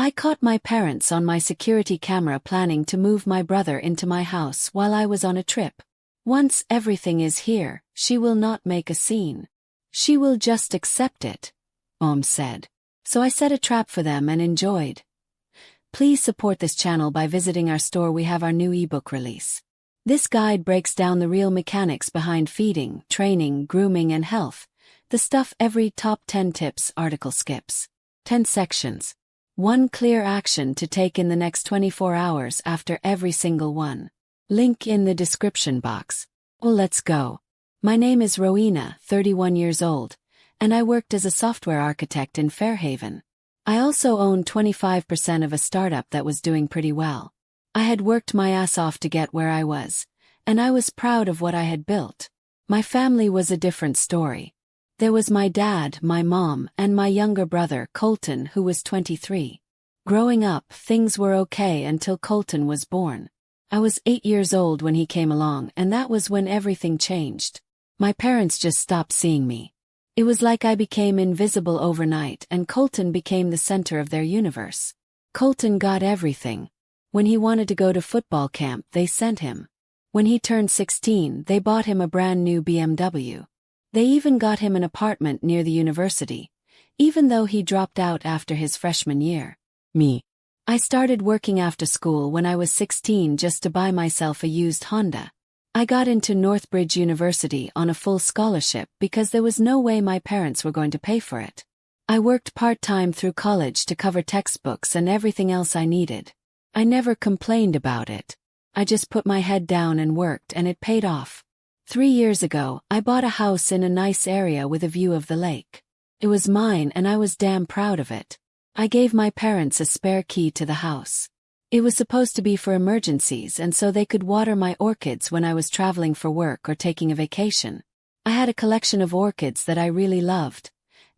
I caught my parents on my security camera planning to move my brother into my house while I was on a trip. Once everything is here, she will not make a scene. She will just accept it, Mom said. So I set a trap for them and enjoyed. Please support this channel by visiting our store. We have our new ebook release. This guide breaks down the real mechanics behind feeding, training, grooming and health. The stuff every top 10 tips article skips. 10 sections. One clear action to take in the next 24 hours after every single one. Link in the description box. Well, let's go. My name is Rowena, 31 years old, and I worked as a software architect in Fairhaven. I also owned 25% of a startup that was doing pretty well. I had worked my ass off to get where I was, and I was proud of what I had built. My family was a different story. There was my dad, my mom, and my younger brother, Colton, who was 23. Growing up, things were okay until Colton was born. I was 8 years old when he came along, and that was when everything changed. My parents just stopped seeing me. It was like I became invisible overnight, and Colton became the center of their universe. Colton got everything. When he wanted to go to football camp, they sent him. When he turned 16, they bought him a brand new BMW. They even got him an apartment near the university, even though he dropped out after his freshman year. Me. I started working after school when I was 16 just to buy myself a used Honda. I got into Northbridge University on a full scholarship because there was no way my parents were going to pay for it. I worked part-time through college to cover textbooks and everything else I needed. I never complained about it. I just put my head down and worked, and it paid off. 3 years ago, I bought a house in a nice area with a view of the lake. It was mine and I was damn proud of it. I gave my parents a spare key to the house. It was supposed to be for emergencies and so they could water my orchids when I was traveling for work or taking a vacation. I had a collection of orchids that I really loved,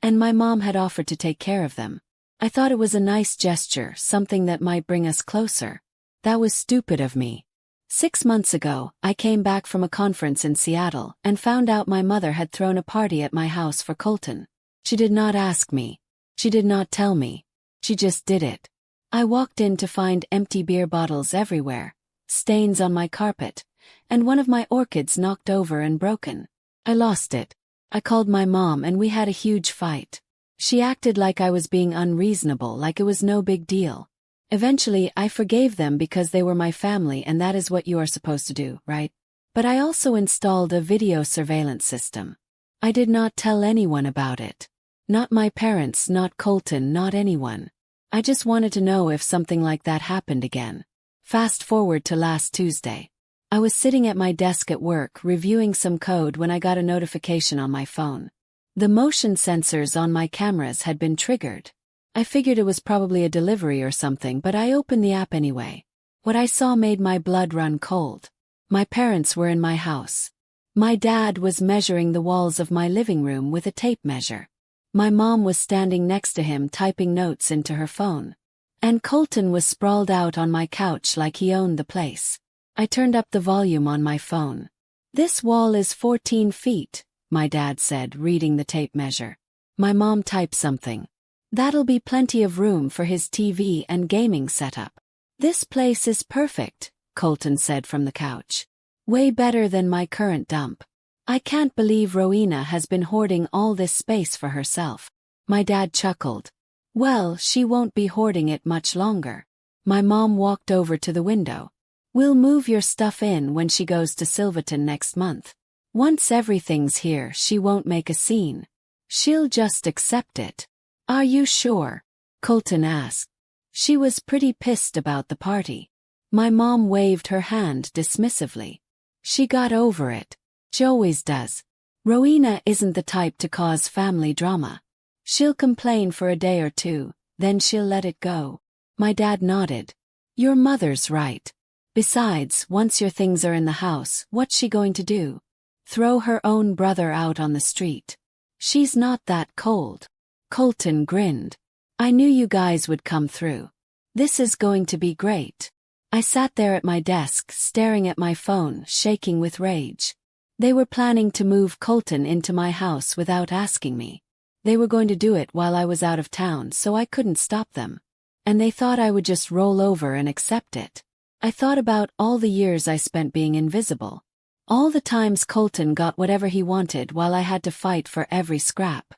and my mom had offered to take care of them. I thought it was a nice gesture, something that might bring us closer. That was stupid of me. 6 months ago, I came back from a conference in Seattle and found out my mother had thrown a party at my house for Colton. She did not ask me. She did not tell me. She just did it. I walked in to find empty beer bottles everywhere, stains on my carpet, and one of my orchids knocked over and broken. I lost it. I called my mom and we had a huge fight. She acted like I was being unreasonable, like it was no big deal. Eventually, I forgave them because they were my family and that is what you are supposed to do, right? But I also installed a video surveillance system. I did not tell anyone about it. Not my parents, not Colton, not anyone. I just wanted to know if something like that happened again. Fast forward to last Tuesday. I was sitting at my desk at work reviewing some code when I got a notification on my phone. The motion sensors on my cameras had been triggered. I figured it was probably a delivery or something, but I opened the app anyway. What I saw made my blood run cold. My parents were in my house. My dad was measuring the walls of my living room with a tape measure. My mom was standing next to him typing notes into her phone. And Colton was sprawled out on my couch like he owned the place. I turned up the volume on my phone. "This wall is 14 feet, my dad said, reading the tape measure. My mom typed something. "That'll be plenty of room for his TV and gaming setup." "This place is perfect," Colton said from the couch. "Way better than my current dump. I can't believe Rowena has been hoarding all this space for herself." My dad chuckled. "Well, she won't be hoarding it much longer." My mom walked over to the window. "We'll move your stuff in when she goes to Silverton next month. Once everything's here, she won't make a scene. She'll just accept it." "Are you sure?" Colton asked. She was pretty pissed about the party. My mom waved her hand dismissively. "She got over it. She always does. Rowena isn't the type to cause family drama. She'll complain for a day or two, then she'll let it go." My dad nodded. "Your mother's right. Besides, once your things are in the house, what's she going to do? Throw her own brother out on the street? She's not that cold." Colton grinned. "I knew you guys would come through. This is going to be great." I sat there at my desk, staring at my phone, shaking with rage. They were planning to move Colton into my house without asking me. They were going to do it while I was out of town, so I couldn't stop them. And they thought I would just roll over and accept it. I thought about all the years I spent being invisible. All the times Colton got whatever he wanted while I had to fight for every scrap.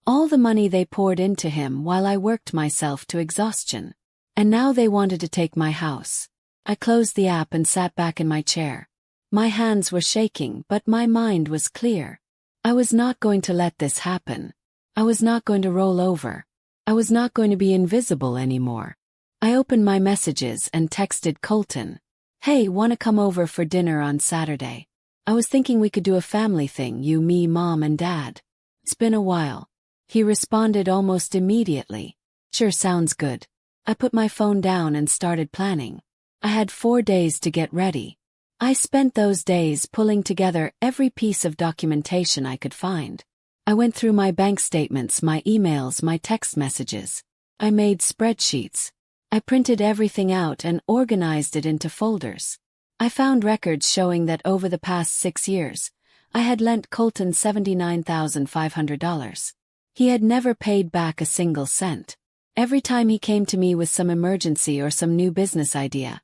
All the money they poured into him while I worked myself to exhaustion. And now they wanted to take my house. I closed the app and sat back in my chair. My hands were shaking, but my mind was clear. I was not going to let this happen. I was not going to roll over. I was not going to be invisible anymore. I opened my messages and texted Colton. Hey, wanna come over for dinner on Saturday? I was thinking we could do a family thing, you, me, mom, and dad. It's been a while. He responded almost immediately. Sure, sounds good. I put my phone down and started planning. I had 4 days to get ready. I spent those days pulling together every piece of documentation I could find. I went through my bank statements, my emails, my text messages. I made spreadsheets. I printed everything out and organized it into folders. I found records showing that over the past 6 years, I had lent Colton $79,500. He had never paid back a single cent. Every time he came to me with some emergency or some new business idea,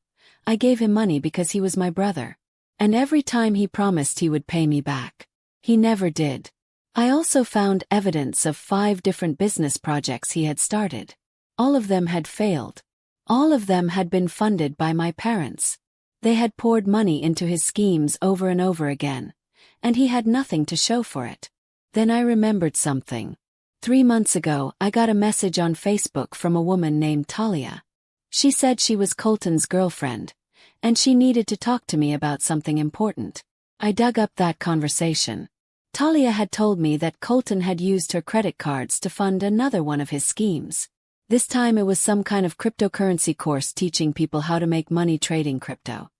I gave him money because he was my brother. And every time he promised he would pay me back, he never did. I also found evidence of 5 different business projects he had started. All of them had failed. All of them had been funded by my parents. They had poured money into his schemes over and over again, and he had nothing to show for it. Then I remembered something. 3 months ago, I got a message on Facebook from a woman named Talia. She said she was Colton's girlfriend, and she needed to talk to me about something important. I dug up that conversation. Talia had told me that Colton had used her credit cards to fund another one of his schemes. This time it was some kind of cryptocurrency course teaching people how to make money trading crypto.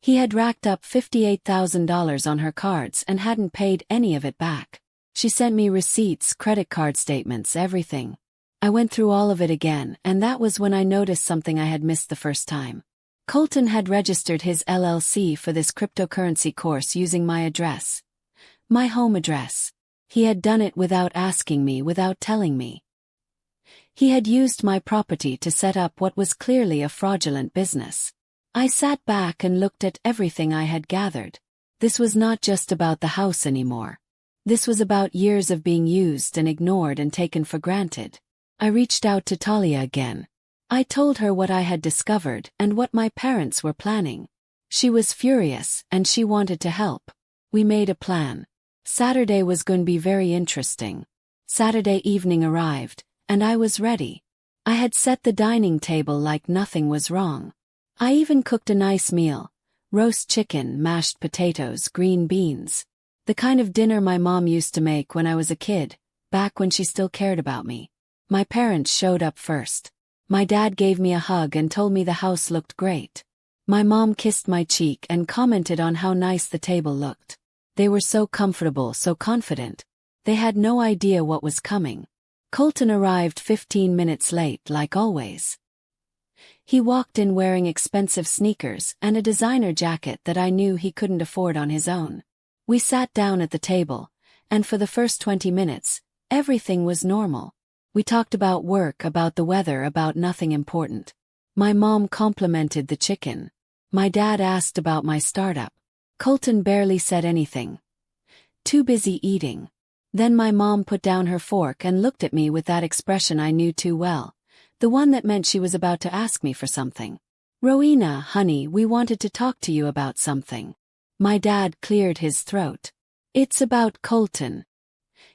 He had racked up $58,000 on her cards and hadn't paid any of it back. She sent me receipts, credit card statements, everything. I went through all of it again, and that was when I noticed something I had missed the first time. Colton had registered his LLC for this cryptocurrency course using my address. My home address. He had done it without asking me, without telling me. He had used my property to set up what was clearly a fraudulent business. I sat back and looked at everything I had gathered. This was not just about the house anymore. This was about years of being used and ignored and taken for granted. I reached out to Talia again. I told her what I had discovered and what my parents were planning. She was furious, and she wanted to help. We made a plan. Saturday was going to be very interesting. Saturday evening arrived, and I was ready. I had set the dining table like nothing was wrong. I even cooked a nice meal: roast chicken, mashed potatoes, green beans. The kind of dinner my mom used to make when I was a kid, back when she still cared about me. My parents showed up first. My dad gave me a hug and told me the house looked great. My mom kissed my cheek and commented on how nice the table looked. They were so comfortable, so confident. They had no idea what was coming. Colton arrived 15 minutes late, like always. He walked in wearing expensive sneakers and a designer jacket that I knew he couldn't afford on his own. We sat down at the table, and for the first 20 minutes, everything was normal. We talked about work, about the weather, about nothing important. My mom complimented the chicken. My dad asked about my startup. Colton barely said anything. Too busy eating. Then my mom put down her fork and looked at me with that expression I knew too well, the one that meant she was about to ask me for something. "Rowena, honey, we wanted to talk to you about something." My dad cleared his throat. "It's about Colton.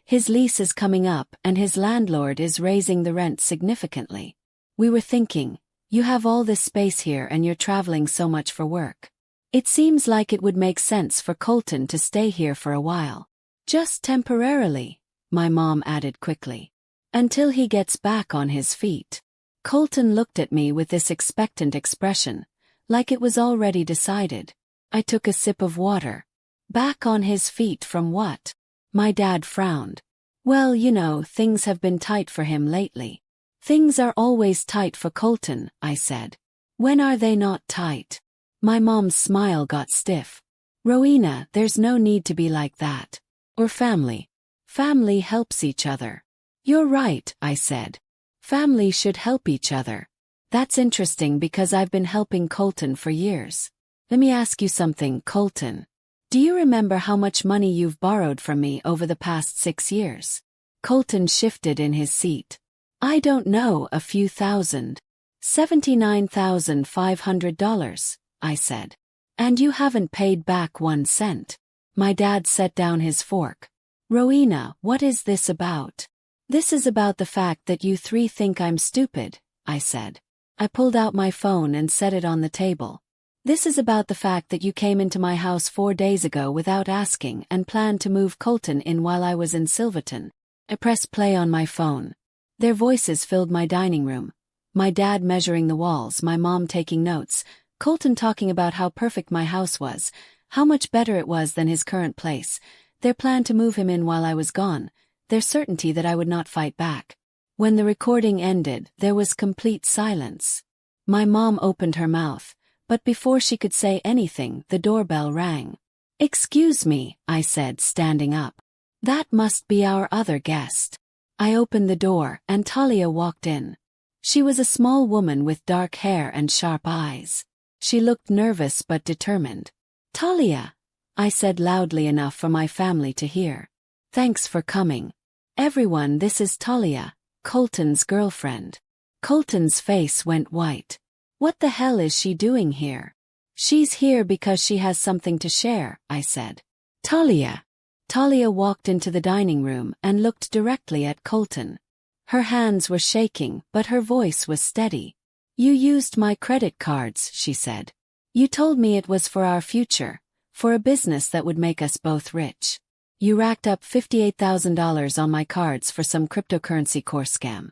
His lease is coming up and his landlord is raising the rent significantly. We were thinking, you have all this space here and you're traveling so much for work. It seems like it would make sense for Colton to stay here for a while. Just temporarily," my mom added quickly. "Until he gets back on his feet." Colton looked at me with this expectant expression, like it was already decided. I took a sip of water. Back on his feet from what? My dad frowned. "Well, you know, things have been tight for him lately." "Things are always tight for Colton," I said. "When are they not tight?" My mom's smile got stiff. "Rowena, there's no need to be like that. Or family. Family helps each other." "You're right," I said. Family should help each other. That's interesting because I've been helping Colton for years. Let me ask you something, Colton. Do you remember how much money you've borrowed from me over the past 6 years? Colton shifted in his seat. I don't know, a few thousand. $79,500, I said. And you haven't paid back 1 cent. My dad set down his fork. Rowena, what is this about? This is about the fact that you 3 think I'm stupid, I said. I pulled out my phone and set it on the table. This is about the fact that you came into my house 4 days ago without asking and planned to move Colton in while I was in Silverton. I pressed play on my phone. Their voices filled my dining room. My dad measuring the walls, my mom taking notes, Colton talking about how perfect my house was, how much better it was than his current place, their plan to move him in while I was gone, their certainty that I would not fight back. When the recording ended, there was complete silence. My mom opened her mouth, but before she could say anything, the doorbell rang. Excuse me, I said, standing up. That must be our other guest. I opened the door, and Talia walked in. She was a small woman with dark hair and sharp eyes. She looked nervous but determined. Talia, I said loudly enough for my family to hear. Thanks for coming. Everyone, this is Talia, Colton's girlfriend. Colton's face went white. What the hell is she doing here? She's here because she has something to share, I said. Talia. Talia walked into the dining room and looked directly at Colton. Her hands were shaking, but her voice was steady. You used my credit cards, she said. You told me it was for our future, for a business that would make us both rich. You racked up $58,000 on my cards for some cryptocurrency course scam.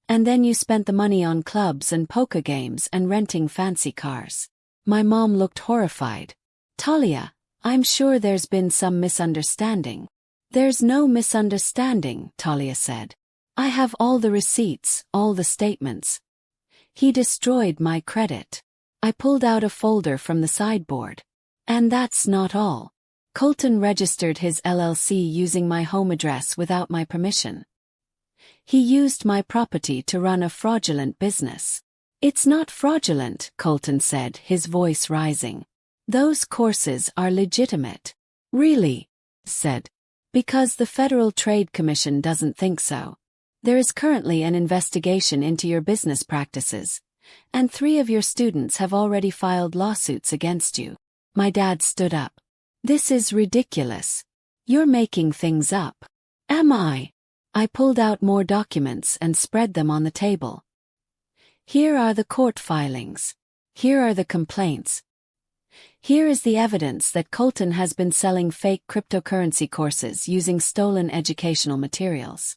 And then you spent the money on clubs and poker games and renting fancy cars. My mom looked horrified. Talia, I'm sure there's been some misunderstanding. There's no misunderstanding, Talia said. I have all the receipts, all the statements. He destroyed my credit. I pulled out a folder from the sideboard. And that's not all. Colton registered his LLC using my home address without my permission. He used my property to run a fraudulent business. It's not fraudulent, Colton said, his voice rising. Those courses are legitimate. Really? Said. Because the Federal Trade Commission doesn't think so. There is currently an investigation into your business practices, and 3 of your students have already filed lawsuits against you. My dad stood up. This is ridiculous. You're making things up. Am I? I pulled out more documents and spread them on the table. Here are the court filings. Here are the complaints. Here is the evidence that Colton has been selling fake cryptocurrency courses using stolen educational materials.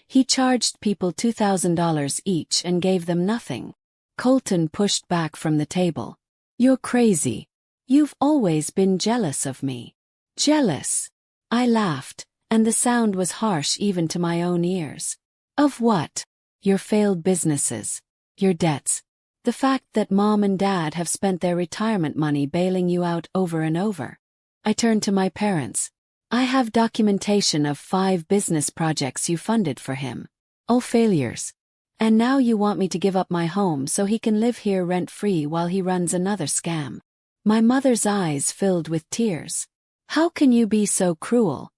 He charged people $2,000 each and gave them nothing. Colton pushed back from the table. You're crazy. You've always been jealous of me. Jealous? I laughed, and the sound was harsh even to my own ears. Of what? Your failed businesses. Your debts. The fact that Mom and Dad have spent their retirement money bailing you out over and over. I turned to my parents. I have documentation of 5 business projects you funded for him. All failures. And now you want me to give up my home so he can live here rent-free while he runs another scam. My mother's eyes filled with tears. How can you be so cruel?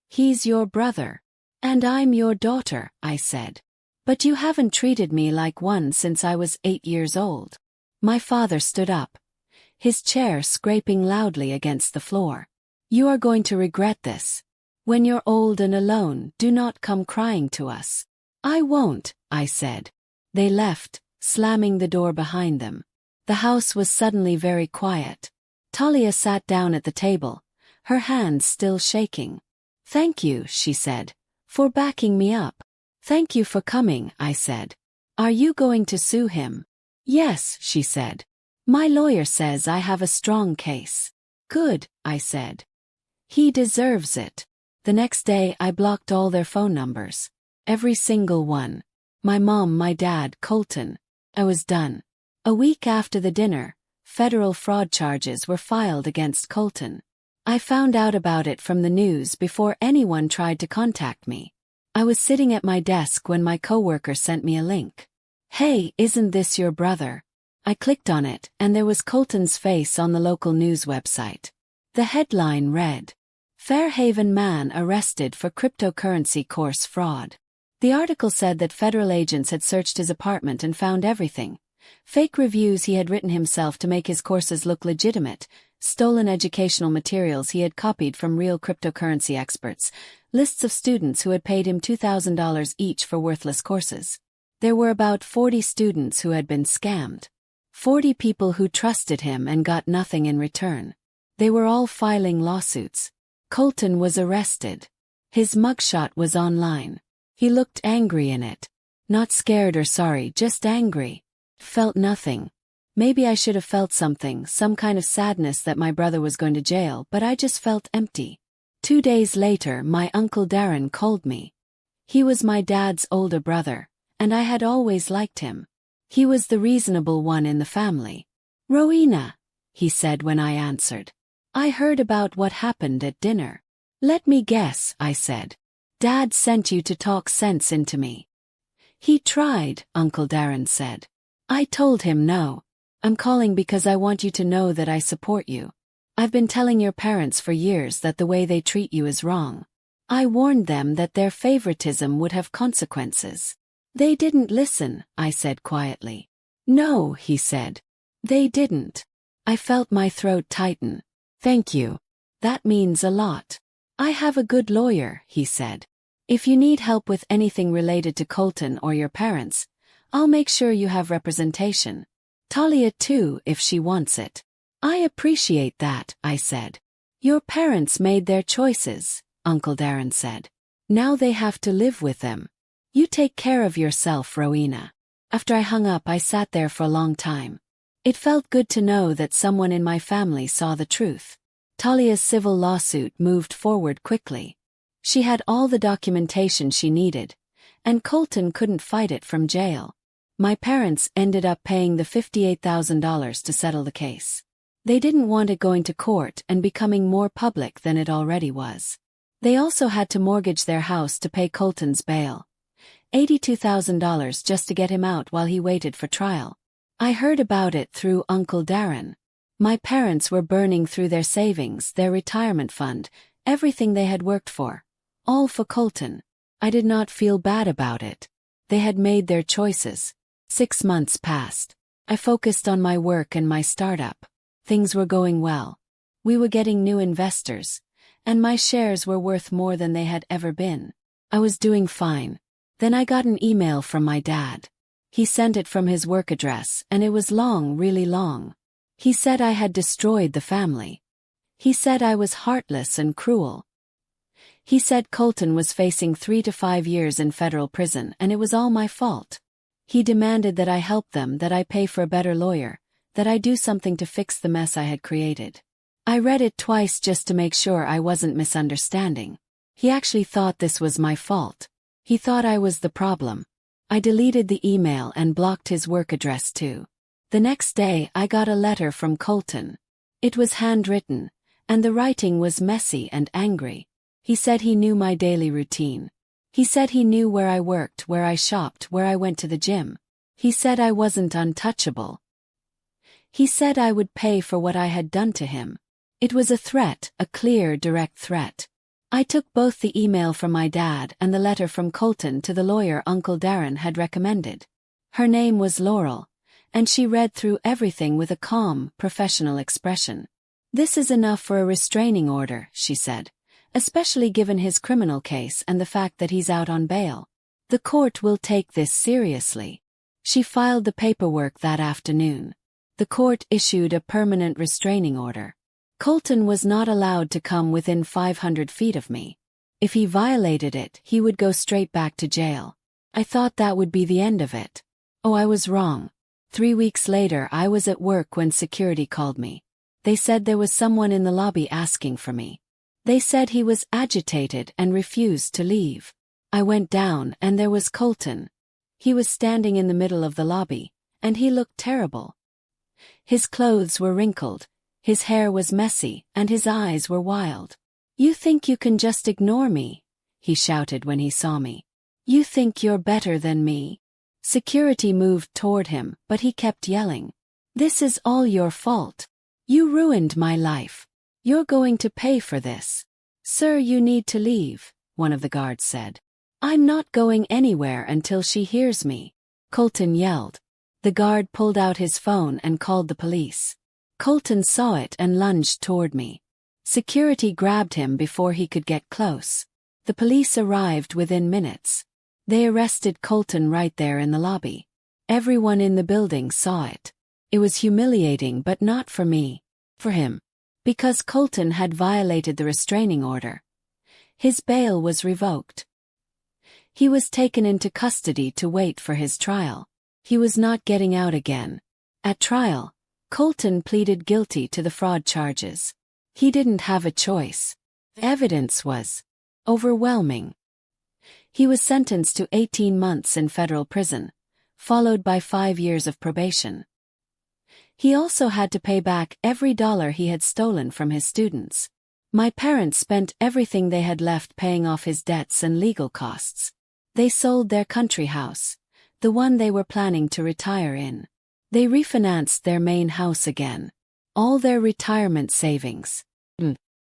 He's your brother. And I'm your daughter, I said. But you haven't treated me like one since I was 8 years old. My father stood up, his chair scraping loudly against the floor. You are going to regret this. When you're old and alone, do not come crying to us. I won't, I said. They left, slamming the door behind them. The house was suddenly very quiet. Talia sat down at the table, her hands still shaking. Thank you, she said, for backing me up. Thank you for coming, I said. Are you going to sue him? Yes, she said. My lawyer says I have a strong case. Good, I said. He deserves it. The next day I blocked all their phone numbers. Every single one. My mom, my dad, Colton. I was done. A week after the dinner, federal fraud charges were filed against Colton. I found out about it from the news before anyone tried to contact me. I was sitting at my desk when my coworker sent me a link. "Hey, isn't this your brother?" I clicked on it, and there was Colton's face on the local news website. The headline read, "Fairhaven Man Arrested for Cryptocurrency Course Fraud." The article said that federal agents had searched his apartment and found everything. Fake reviews he had written himself to make his courses look legitimate, stolen educational materials he had copied from real cryptocurrency experts, lists of students who had paid him $2,000 each for worthless courses. There were about 40 students who had been scammed. 40 people who trusted him and got nothing in return. They were all filing lawsuits. Colton was arrested. His mugshot was online. He looked angry in it. Not scared or sorry, just angry. Felt nothing. Maybe I should have felt something, some kind of sadness that my brother was going to jail, but I just felt empty. 2 days later, my Uncle Darren called me. He was my dad's older brother, and I had always liked him. He was the reasonable one in the family. "Rowena," he said when I answered. "I heard about what happened at dinner." "Let me guess," I said. "Dad sent you to talk sense into me." "He tried," Uncle Darren said. I told him no. "I'm calling because I want you to know that I support you. I've been telling your parents for years that the way they treat you is wrong. I warned them that their favoritism would have consequences." "They didn't listen," I said quietly. "No," he said. "They didn't." I felt my throat tighten. "Thank you. That means a lot." "I have a good lawyer," he said. "If you need help with anything related to Colton or your parents, I'll make sure you have representation. Talia too, if she wants it." "I appreciate that," I said. "Your parents made their choices," Uncle Darren said. "Now they have to live with them. You take care of yourself, Rowena." After I hung up, I sat there for a long time. It felt good to know that someone in my family saw the truth. Talia's civil lawsuit moved forward quickly. She had all the documentation she needed, and Colton couldn't fight it from jail. My parents ended up paying the $58,000 to settle the case. They didn't want it going to court and becoming more public than it already was. They also had to mortgage their house to pay Colton's bail. $82,000 just to get him out while he waited for trial. I heard about it through Uncle Darren. My parents were burning through their savings, their retirement fund, everything they had worked for. All for Colton. I did not feel bad about it. They had made their choices. 6 months passed. I focused on my work and my startup. Things were going well. We were getting new investors, and my shares were worth more than they had ever been. I was doing fine. Then I got an email from my dad. He sent it from his work address, and it was long, really long. He said I had destroyed the family. He said I was heartless and cruel. He said Colton was facing 3 to 5 years in federal prison, and it was all my fault. He demanded that I help them, that I pay for a better lawyer, that I do something to fix the mess I had created. I read it twice just to make sure I wasn't misunderstanding. He actually thought this was my fault. He thought I was the problem. I deleted the email and blocked his work address too. The next day I got a letter from Colton. It was handwritten, and the writing was messy and angry. He said he knew my daily routine. He said he knew where I worked, where I shopped, where I went to the gym. He said I wasn't untouchable. He said I would pay for what I had done to him. It was a threat, a clear, direct threat. I took both the email from my dad and the letter from Colton to the lawyer Uncle Darren had recommended. Her name was Laurel, and she read through everything with a calm, professional expression. "This is enough for a restraining order," she said, "especially given his criminal case and the fact that he's out on bail. The court will take this seriously." She filed the paperwork that afternoon. The court issued a permanent restraining order. Colton was not allowed to come within 500 feet of me. If he violated it, he would go straight back to jail. I thought that would be the end of it. Oh, I was wrong. 3 weeks later, I was at work when security called me. They said there was someone in the lobby asking for me. They said he was agitated and refused to leave. I went down, and there was Colton. He was standing in the middle of the lobby, and he looked terrible. His clothes were wrinkled. His hair was messy, and his eyes were wild. "You think you can just ignore me?" he shouted when he saw me. You think you're better than me? Security moved toward him, but he kept yelling. This is all your fault. You ruined my life. You're going to pay for this. Sir, you need to leave, one of the guards said. I'm not going anywhere until she hears me, Colton yelled. The guard pulled out his phone and called the police. Colton saw it and lunged toward me. Security grabbed him before he could get close. The police arrived within minutes. They arrested Colton right there in the lobby. Everyone in the building saw it. It was humiliating, but not for me. For him. Because Colton had violated the restraining order. His bail was revoked. He was taken into custody to wait for his trial. He was not getting out again. At trial, Colton pleaded guilty to the fraud charges. He didn't have a choice. Evidence was overwhelming. He was sentenced to 18 months in federal prison, followed by 5 years of probation. He also had to pay back every dollar he had stolen from his students. My parents spent everything they had left paying off his debts and legal costs. They sold their country house, the one they were planning to retire in. They refinanced their main house again. All their retirement savings.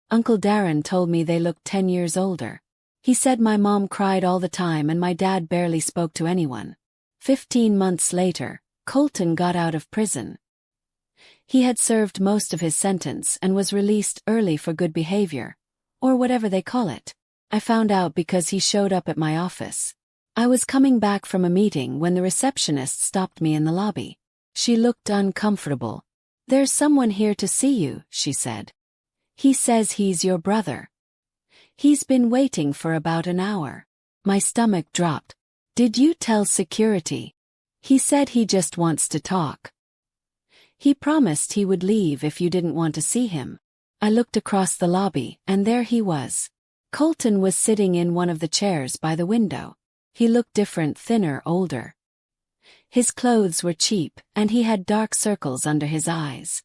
Uncle Darren told me they looked 10 years older. He said my mom cried all the time and my dad barely spoke to anyone. 15 months later, Colton got out of prison. He had served most of his sentence and was released early for good behavior, or whatever they call it. I found out because he showed up at my office. I was coming back from a meeting when the receptionist stopped me in the lobby. She looked uncomfortable. There's someone here to see you, she said. He says he's your brother. He's been waiting for about an hour. My stomach dropped. Did you tell security? He said he just wants to talk. He promised he would leave if you didn't want to see him. I looked across the lobby, and there he was. Colton was sitting in one of the chairs by the window. He looked different, thinner, older. His clothes were cheap, and he had dark circles under his eyes.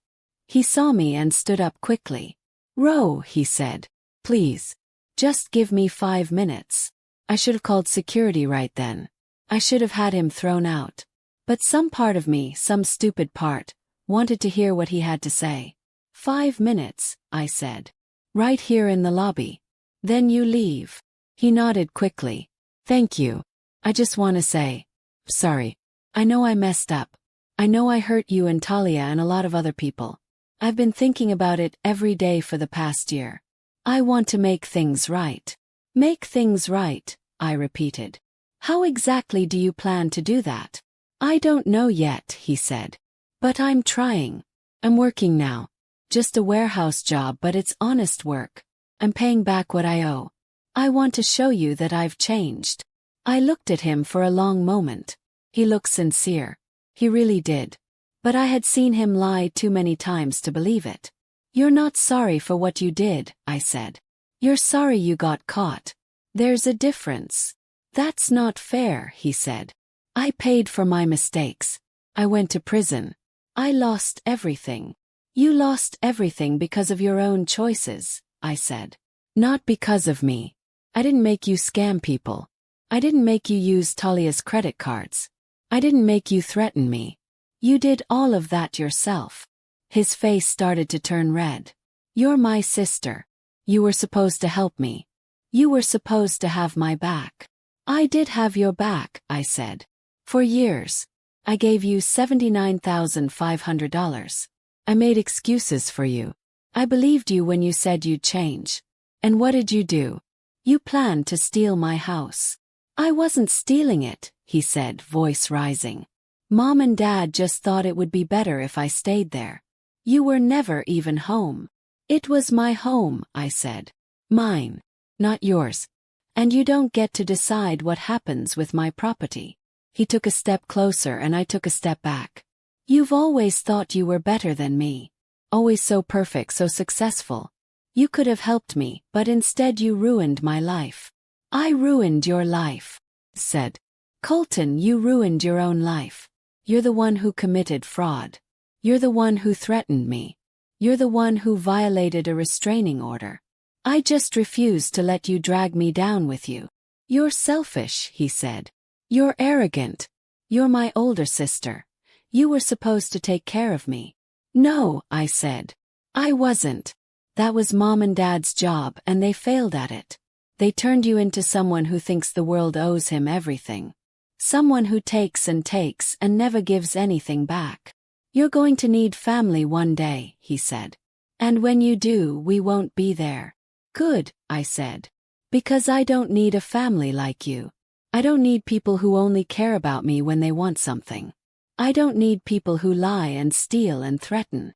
He saw me and stood up quickly. Row, he said. Please. Just give me 5 minutes. I should have called security right then. I should have had him thrown out. But some part of me, some stupid part, wanted to hear what he had to say. 5 minutes, I said. Right here in the lobby. Then you leave. He nodded quickly. Thank you. I just want to say. Sorry. I know I messed up. I know I hurt you and Talia and a lot of other people. I've been thinking about it every day for the past year. I want to make things right. Make things right, I repeated. How exactly do you plan to do that? I don't know yet, he said. But I'm trying. I'm working now. Just a warehouse job, but it's honest work. I'm paying back what I owe. I want to show you that I've changed. I looked at him for a long moment. He looked sincere. He really did. But I had seen him lie too many times to believe it. You're not sorry for what you did, I said. You're sorry you got caught. There's a difference. That's not fair, he said. I paid for my mistakes. I went to prison. I lost everything. You lost everything because of your own choices, I said. Not because of me. I didn't make you scam people. I didn't make you use Talia's credit cards. I didn't make you threaten me. You did all of that yourself. His face started to turn red. You're my sister. You were supposed to help me. You were supposed to have my back. I did have your back, I said. For years. I gave you $79,500. I made excuses for you. I believed you when you said you'd change. And what did you do? You planned to steal my house. I wasn't stealing it, he said, voice rising. Mom and Dad just thought it would be better if I stayed there. You were never even home. It was my home, I said. Mine. Not yours. And you don't get to decide what happens with my property. He took a step closer and I took a step back. You've always thought you were better than me. Always so perfect, so successful. You could have helped me, but instead you ruined my life. I ruined your life, said. Colton, you ruined your own life. You're the one who committed fraud. You're the one who threatened me. You're the one who violated a restraining order. I just refused to let you drag me down with you. You're selfish, he said. You're arrogant. You're my older sister. You were supposed to take care of me. No, I said. I wasn't. That was Mom and Dad's job and they failed at it. They turned you into someone who thinks the world owes him everything. Someone who takes and never gives anything back. You're going to need family one day, he said. And when you do, we won't be there. Good, I said. Because I don't need a family like you. I don't need people who only care about me when they want something. I don't need people who lie and steal and threaten.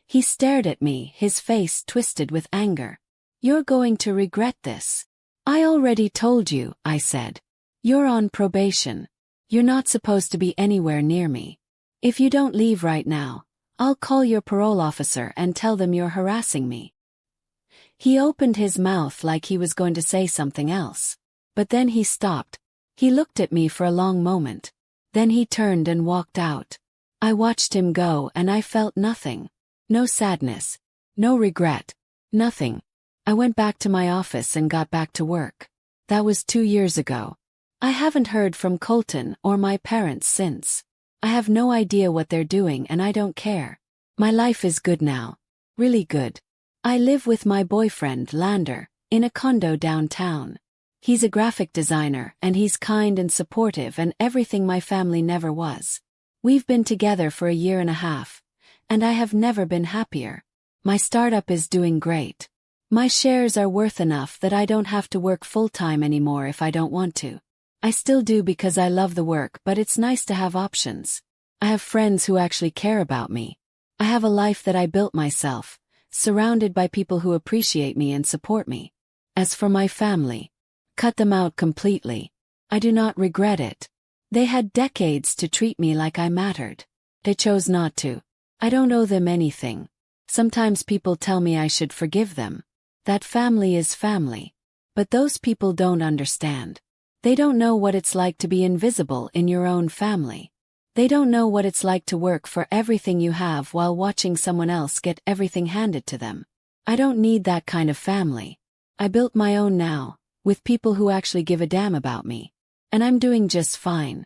He stared at me, his face twisted with anger. You're going to regret this. I already told you, I said. You're on probation. You're not supposed to be anywhere near me. If you don't leave right now, I'll call your parole officer and tell them you're harassing me. He opened his mouth like he was going to say something else. But then he stopped. He looked at me for a long moment. Then he turned and walked out. I watched him go and I felt nothing. No sadness. No regret. Nothing. I went back to my office and got back to work. That was 2 years ago. I haven't heard from Colton or my parents since. I have no idea what they're doing and I don't care. My life is good now. Really good. I live with my boyfriend, Lander, in a condo downtown. He's a graphic designer and he's kind and supportive and everything my family never was. We've been together for 1.5 years, and I have never been happier. My startup is doing great. My shares are worth enough that I don't have to work full-time anymore if I don't want to. I still do because I love the work, but it's nice to have options. I have friends who actually care about me. I have a life that I built myself, surrounded by people who appreciate me and support me. As for my family, cut them out completely. I do not regret it. They had decades to treat me like I mattered. They chose not to. I don't owe them anything. Sometimes people tell me I should forgive them. That family is family. But those people don't understand. They don't know what it's like to be invisible in your own family. They don't know what it's like to work for everything you have while watching someone else get everything handed to them. I don't need that kind of family. I built my own now, with people who actually give a damn about me. And I'm doing just fine.